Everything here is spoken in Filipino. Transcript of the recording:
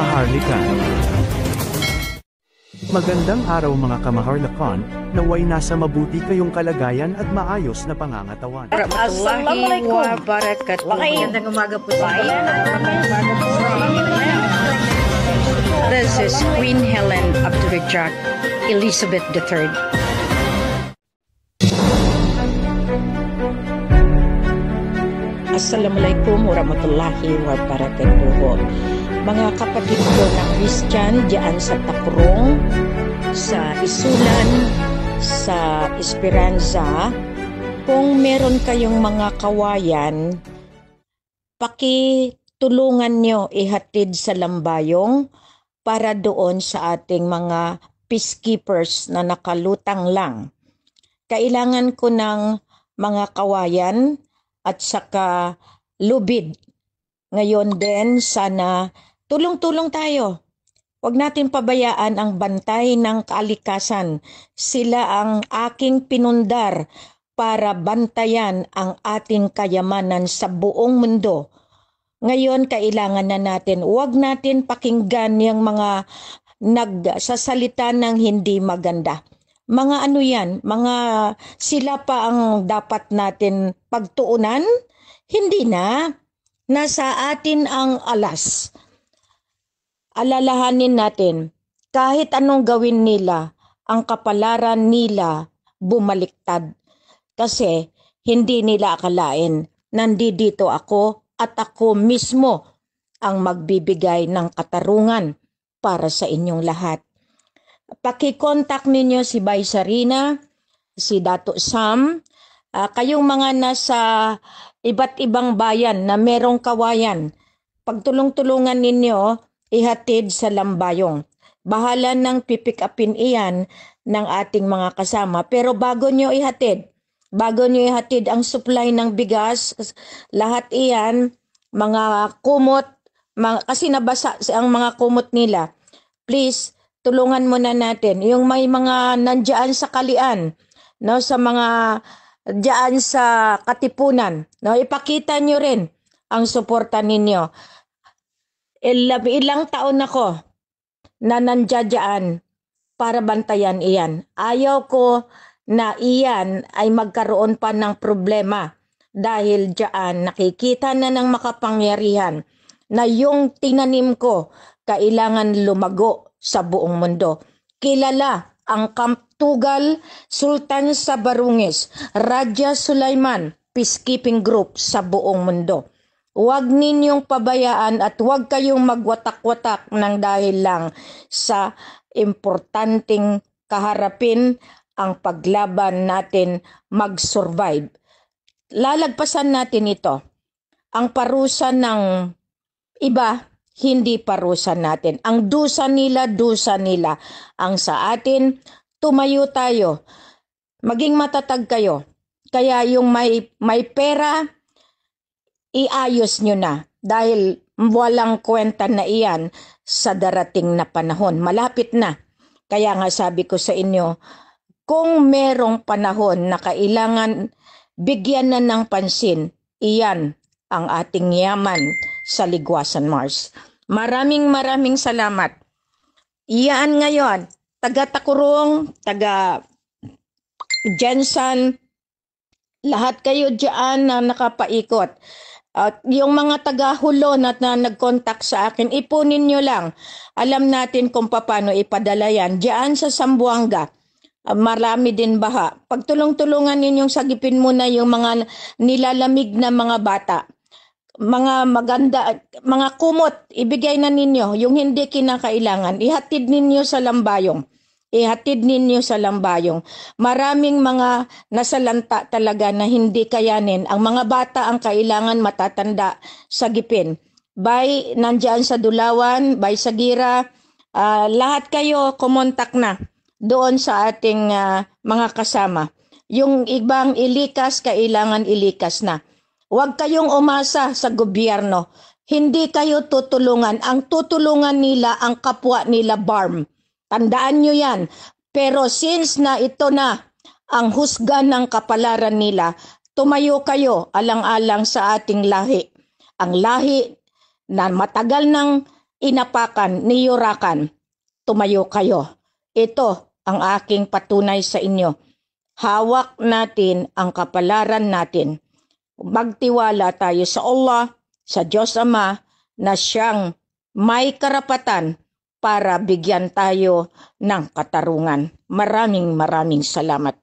Kamaharlikan. Magandang araw mga kamaharlakan, naway nasa mabuti kayong kalagayan at maayos na pangangatawan. Assalamualaikum wabarakatuh. Magandang umaga po sa inyo. This is Queen Helen Abdurrajak Elizabeth III. Assalamualaikum warahmatullahi wabarakatuh. Mga kapatid ko na Christian diyan sa Taprong, sa Isulan, sa Esperanza, kung meron kayong mga kawayan, pakitulungan nyo ihatid sa Lambayong para doon sa ating mga peacekeepers na nakalutang lang. Kailangan ko ng mga kawayan at saka lubid. Ngayon din, sana tulong-tulong tayo. Huwag natin pabayaan ang bantay ng kalikasan. Sila ang aking pinundar para bantayan ang ating kayamanan sa buong mundo. Ngayon, kailangan na natin, huwag natin pakinggan yung mga nagsasalita ng hindi maganda. Mga ano yan, mga sila pa ang dapat natin pagtuunan? Hindi na. Nasa atin ang alas. Alalahanin natin, kahit anong gawin nila, ang kapalaran nila bumaliktad. Kasi hindi nila akalain, nandito ako at ako mismo ang magbibigay ng katarungan para sa inyong lahat. Paki-contact ninyo si Bay Sarina, si Dato Sam, kayong mga nasa iba't ibang bayan na merong kawayan. Pagtulong-tulungan ninyo, ihatid sa Lambayong. Bahala ng pipick upin iyan ng ating mga kasama. Pero bago nyo ihatid ang supply ng bigas, lahat iyan, mga kumot, kasi nabasa ang mga kumot nila. Please, tulungan muna natin. Yung may mga nandiyan sa Kalian, no, sa mga diyan sa Katipunan, no, ipakita nyo rin ang suporta ninyo. Ilang taon ako na nandiyan para bantayan iyan. Ayaw ko na iyan ay magkaroon pa ng problema dahil diyan nakikita na ng makapangyarihan na yung tinanim ko kailangan lumago sa buong mundo. Kilala ang Camp Tugal, Sultan sa Barungis, Raja Sulaiman, peacekeeping group sa buong mundo. Huwag ninyong pabayaan at huwag kayong magwatak-watak ng dahil lang sa importanteng kaharapin ang paglaban natin mag-survive. Lalagpasan natin ito. Ang parusa ng iba, hindi parusa natin. Ang dusa nila. Ang sa atin, tumayo tayo. Maging matatag kayo. Kaya yung may pera, iayos nyo na. Dahil walang kwenta na iyan sa darating na panahon. Malapit na. Kaya nga sabi ko sa inyo, kung merong panahon na kailangan bigyan na ng pansin, iyan ang ating yaman sa Ligwasan Mars. Maraming salamat. Iyan ngayon, taga Takurong, taga Jensen, lahat kayo dyan na nakapaikot. At yung mga taga Hulon at na nag-contact sa akin, ipunin nyo lang. Alam natin kung paano ipadala yan. Dyan sa Sambuanga, marami din baha. Pagtulong-tulungan ninyong sagipin muna yung mga nilalamig na mga bata. Mga maganda, mga kumot, ibigay na ninyo. Yung hindi kinakailangan, ihatid ninyo sa Lambayong. Maraming mga nasalanta talaga na hindi kayanin. Ang mga bata ang kailangan matatanda sa gipin. Bay, nandyan sa Dulawan, Bay Sagira, lahat kayo kumontak na doon sa ating mga kasama. Yung ibang ilikas, kailangan ilikas na. Huwag kayong umasa sa gobyerno. Hindi kayo tutulungan. Ang tutulungan nila, ang kapwa nila BARM. Tandaan nyo yan. Pero since na ito na ang husga ng kapalaran nila, tumayo kayo alang-alang sa ating lahi. Ang lahi na matagal nang inapakan, niyurakan, tumayo kayo. Ito ang aking patunay sa inyo. Hawak natin ang kapalaran natin. Magtiwala tayo sa Allah, sa Diyos Ama, na siyang may karapatan para bigyan tayo ng katarungan. Maraming salamat.